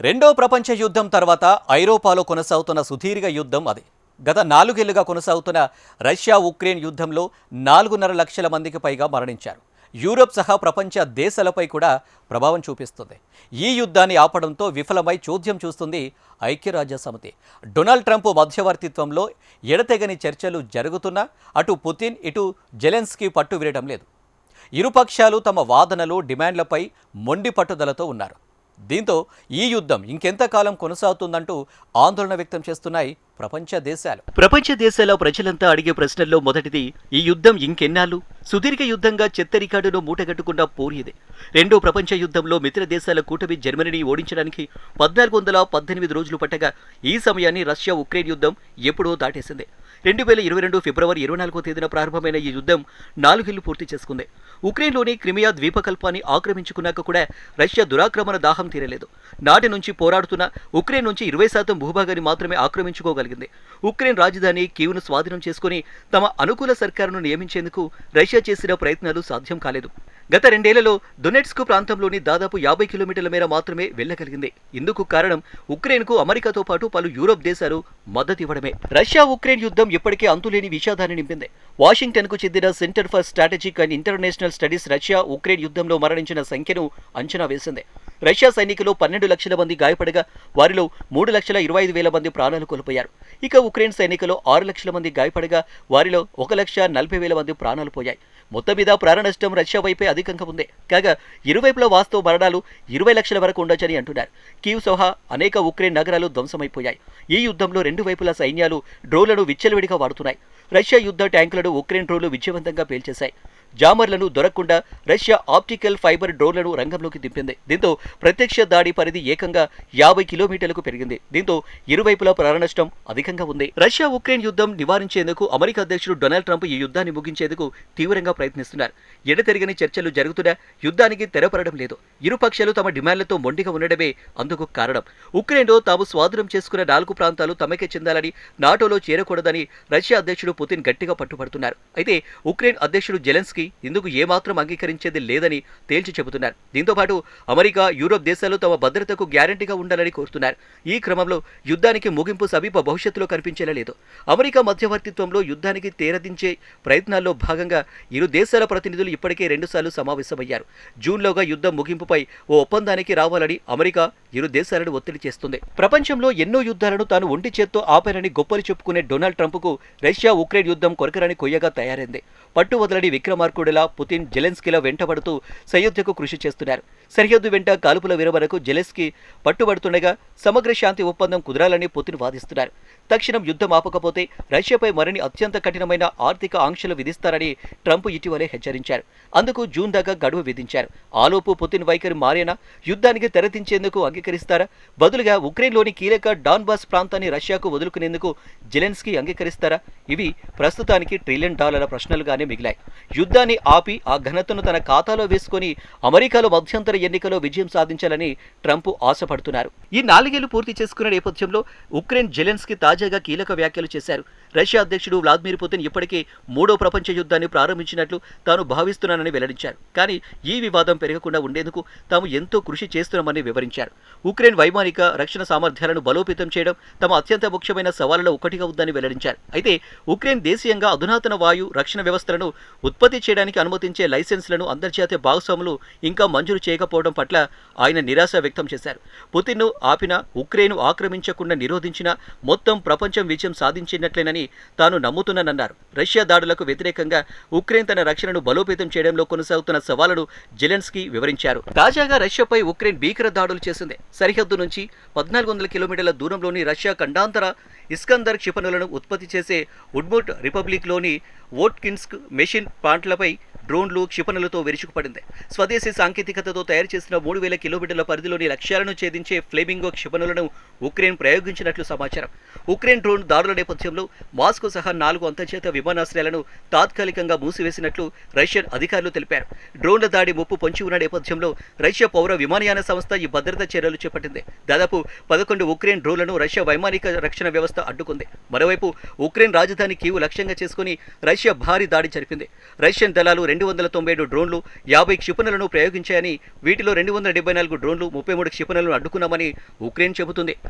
రెండో ప్రపంచ యుద్ధం తర్వాత ఐరోపాలో కొనసాగుతున్న సుదీర్ఘ యుద్ధం అది. గత 4 ఏళ్లుగా కొనసాగుతున్న రష్యా ఉక్రెయిన్ యుద్ధంలో 4.5 లక్షల మందికి పైగా మరణించారు. యూరోప్ సహా ప్రపంచ దేశాలపై కూడా ప్రభావం చూపిస్తుంది. ఈ యుద్ధాన్ని ఆపడంతో విఫలమై చోద్యం చూస్తుంది ఐక్యరాజ్యసమితి. డొనాల్డ్ ట్రంప్ మధ్యవర్తిత్వంలో ఎడతెగని చర్చలు జరుగుతున్నా అటు పుతిన్ ఇటు జెలెన్స్కీ పట్టు విరడం లేదు. ఇరుపక్షాలు తమ వాదనలు డిమాండ్లపై మొండి పట్టుదలతో ఉన్నారు. దీంతో ఈ యుద్ధం ఇంకెంతకాలం కొనసాగుతుందంటూ ఆందోళన వ్యక్తం చేస్తున్నాయి ప్రపంచ దేశాల ప్రజలంతా అడిగే ప్రశ్నల్లో మొదటిది ఈ యుద్ధం ఇంకెన్నాళ్ళు? సుదీర్ఘ యుద్ధంగా చెత్త రికార్డును మూటగట్టుకున్న పోరిదే. రెండో ప్రపంచ యుద్ధంలో మిత్ర దేశాల కూటమి జర్మనీని ఓడించడానికి 1418 రోజులు పట్టగా ఈ సమయాన్ని రష్యా ఉక్రెయిన్ యుద్ధం ఎప్పుడో దాటేసింది. 2022 ఫిబ్రవరి 24వ తేదీన ప్రారంభమైన ఈ యుద్ధం 4 ఏళ్లు పూర్తి చేసుకుంది. ఉక్రెయిన్లోని క్రిమియా ద్వీపకల్పాన్ని ఆక్రమించుకున్నాక కూడా రష్యా దురాక్రమణ దాహం తీరలేదు. నాటి నుంచి పోరాడుతున్న ఉక్రెయిన్ నుంచి 20% భూభాగాన్ని మాత్రమే ఆక్రమించుకోగలిగింది. ఉక్రెయిన్ రాజధాని కీవ్ను స్వాధీనం చేసుకుని తమ అనుకూల సర్కారును నియమించేందుకు రష్యా చేసిన ప్రయత్నాలు సాధ్యం కాలేదు. గత 2 ఏళ్లలో డొనెట్స్క్ ప్రాంతంలోని దాదాపు 50 కిలోమీటర్ల మేర మాత్రమే వెళ్లగలిగింది. ఇందుకు కారణం ఉక్రెయిన్కు అమెరికాతో పాటు పలు యూరోప్ దేశాలు మద్దతివ్వడమే. రష్యా ఉక్రెయిన్ యుద్ధం ఇప్పటికే అంతులేని విషాదాన్ని నింపింది. వాషింగ్టన్కు చెందిన centre for strategic and international studies Russia Ukraine యుద్ధంలో మరణించిన సంఖ్యను అంచనా వేసింది. రష్యా సైనికులు 12 లక్షల మంది గాయపడగా వారిలో 3,25,000 మంది ప్రాణాలు కోల్పోయారు. ఇక ఉక్రెయిన్ సైనికులు 6 లక్షల మంది గాయపడగా వారిలో 1,40,000 మంది ప్రాణాలు పోయాయి. మొత్తం మీద ప్రాణ నష్టం రష్యా వైపే అధికంగా ఉంది. కాగా ఇరువైపుల వాస్తవ మరణాలు 20 లక్షల వరకు ఉండొచ్చని అంటున్నారు. కీవ్ సహా అనేక ఉక్రెయిన్ నగరాలు ధ్వంసమైపోయాయి. ఈ యుద్ధంలో 2 వైపుల సైన్యాలు డ్రోన్లను విచ్చలవిడిగా వాడుతున్నాయి. రష్యా యుద్ధ ట్యాంకులను ఉక్రెయిన్ డ్రోన్లు విజయవంతంగా పేల్చేశాయి. జామర్లను దొరకకుండా రష్యా ఆప్టికల్ ఫైబర్ డ్రోన్లను రంగంలోకి దింపింది. దీంతో ప్రత్యక్ష దాడి పరిధి ఏకంగా 50 కిలోమీటర్లకు పెరిగింది. దీంతో ఇరువైపులా ప్రాణనష్టం అధికంగా ఉంది. రష్యా ఉక్రెయిన్ యుద్ధం నివారించేందుకు అమెరికా అధ్యక్షుడు డొనాల్డ్ ట్రంప్ ఈ యుద్ధాన్ని ముగించేందుకు తీవ్రంగా ప్రయత్నిస్తున్నారు. ఎడతెరిగని చర్చలు జరుగుతున్నా యుద్ధానికి తెరపడడం లేదు. ఇరుపక్షాలు తమ డిమాండ్లతో మొండిగా ఉండడమే అందుకు కారణం. ఉక్రెయిన్లో తాము స్వాధీనం చేసుకున్న 4 ప్రాంతాలు తమకే చెందాలని, నాటోలో చేరకూడదని రష్యా అధ్యక్షుడు పుతిన్ గట్టిగా పట్టుబడుతున్నారు. అయితే ఉక్రెయిన్ అధ్యక్షుడు జెలెన్స్కీ ఇందుకు ఏమాత్రం అంగీకరించేది లేదని తేల్చి చెబుతున్నారు. దీంతో పాటు అమెరికా, యూరోప్ దేశాలు తమ భద్రతకు గ్యారంటీగా ఉండాలని కోరుతున్నారు. ఈ క్రమంలో యుద్ధానికి ముగింపు సమీప భవిష్యత్తులో కనిపించేలా లేదు. అమెరికా మధ్యవర్తిత్వంలో యుద్ధానికి తెరదించే ప్రయత్నాల్లో భాగంగా ఇరు దేశాల ప్రతినిధులు ఇప్పటికే 2 సార్లు సమావేశమయ్యారు. జూన్లోగా యుద్ధం ముగింపుపై ఓ ఒప్పందానికి రావాలని అమెరికా ఇరు దేశాలను ఒత్తిడి చేస్తుంది. ప్రపంచంలో ఎన్నో యుద్ధాలను తాను ఒంటి చేత్తో ఆపానని గొప్పలు చెప్పుకునే డొనాల్డ్ ట్రంప్కు రష్యా ఉక్రెయిన్ యుద్ధం కొరకరాని కొయ్యగా తయారైంది. పట్టు వదలని విక్రమార్కుడిలా పుతిన్ జెలెన్స్కీల వెంటబడుతూ సయోధ్యకు కృషి చేస్తున్నారు. సరిహద్దు వెంట కాల్పుల విరమణకు జెలెన్స్కీ పట్టుబడుతుండగా సమగ్ర శాంతి ఒప్పందం కుదరాలని పుతిన్ వాదిస్తున్నారు. తక్షణం యుద్ధం ఆపకపోతే రష్యాపై మరిన్ని అత్యంత కఠినమైన ఆర్థిక ఆంక్షలు విధిస్తారని ట్రంప్ ఇటీవలే హెచ్చరించారు. అందుకు జూన్ దాకా గడువు విధించారు. ఆలోపు పుతిన్ వైఖరి మారేనా? యుద్ధానికి తెరదించేందుకు అంగీకరిస్తారా? బదులుగా ఉక్రెయిన్లోని కీలక డాన్బాస్ ప్రాంతాన్ని రష్యాకు వదులుకునేందుకు జెలెన్స్కీ అంగీకరిస్తారా? ఇవి ప్రస్తుతానికి $1 ట్రిలియన్ ప్రశ్నలుగానే మిగిలాయి. యుద్ధాన్ని ఆపి ఆ ఘనతను తన ఖాతాలో వేసుకుని అమెరికాలో మధ్యంతర ఎన్నికలో విజయం సాధించాలని ట్రంప్ ఆశపడుతున్నారు. ఈ 4 ఏళ్లు పూర్తి చేసుకున్న నేపథ్యంలో ఉక్రెయిన్ జెలెన్స్కీ తాజాగా కీలక వ్యాఖ్యలు చేశారు. రష్యా అధ్యక్షుడు వ్లాదిమిర్ పుతిన్ ఇప్పటికే 3వ ప్రపంచ యుద్ధాన్ని ప్రారంభించినట్లు తాను భావిస్తున్నానని వెల్లడించారు. కానీ ఈ వివాదం పెరగకుండా ఉండేందుకు తాము ఎంతో కృషి చేస్తున్నామని వివరించారు. ఉక్రెయిన్ వైమానిక రక్షణ సామర్థ్యాలను బలోపేతం చేయడం తమ అత్యంత ముఖ్యమైన సవాళ్లలో ఒకటిగా ఉందని వెల్లడించారు. అయితే ఉక్రెయిన్ దేశీయంగా అధునాతన వాయు రక్షణ వ్యవస్థలను ఉత్పత్తి చేయడానికి అనుమతించే లైసెన్స్లను అంతర్జాతీయ భాగస్వాములు ఇంకా మంజూరు చేయకపోవడం పట్ల ఆయన నిరాశ వ్యక్తం చేశారు. పుతిన్ను ఆపినా, ఉక్రెయిన్ ఆక్రమించకుండా నిరోధించినా మొత్తం ప్రపంచం విజయం సాధించినట్లేనని తాను నమ్ముతున్నానన్నారు. రష్యా దాడులకు వ్యతిరేకంగా ఉక్రెయిన్ తన రక్షణను బలోపేతం చేయడంలో కొనసాగుతున్న సవాళ్లను జెలెన్స్కీ వివరించారు. తాజాగా రష్యాపై ఉక్రెయిన్ భీకర దాడులు చేసింది. సరిహద్దు నుంచి 1400 కిలోమీటర్ల దూరంలోని రష్యా ఖండాంతర ఇస్కందర్ క్షిపణులను ఉత్పత్తి చేసే ఉడ్ముట్ రిపబ్లిక్లోని వోట్కిన్స్క్ మెషిన్ ప్లాంట్లపై డ్రోన్లు, క్షిపణులతో విరుచుకుపడింది. స్వదేశీ సాంకేతికతతో తయారు చేసిన 3000 కిలోమీటర్ల పరిధిలోని లక్ష్యాలను ఛేదించే ఫ్లేమింగో క్షిపణులను ఉక్రెయిన్ ప్రయోగించినట్లు సమాచారం. ఉక్రెయిన్ డ్రోన్ దాడుల నేపథ్యంలో మాస్కో సహా 4 అంతర్జాతీయ విమానాశ్రయాలను తాత్కాలికంగా మూసివేసినట్లు రష్యన్ అధికారులు తెలిపారు. డ్రోన్ల దాడి ముప్పు పొంచి ఉన్న నేపథ్యంలో రష్యా పౌర విమానయాన సంస్థ ఈ భద్రతా చర్యలు చేపట్టింది. దాదాపు 11 ఉక్రెయిన్ డ్రోన్లను రష్యా వైమానిక రక్షణ వ్యవస్థ అడ్డుకుంది. మరోవైపు ఉక్రెయిన్ రాజధాని కీవ్ లక్ష్యంగా చేసుకుని రష్యా భారీ దాడి జరిపింది. రష్యన్ దళాలు 297 డ్రోన్లు, 50 క్షిపణులను ప్రయోగించాయని, వీటిలో 274 డ్రోన్లు, 33 క్షిపణులను అడ్డుకున్నామని ఉక్రెయిన్ చెబుతుంది.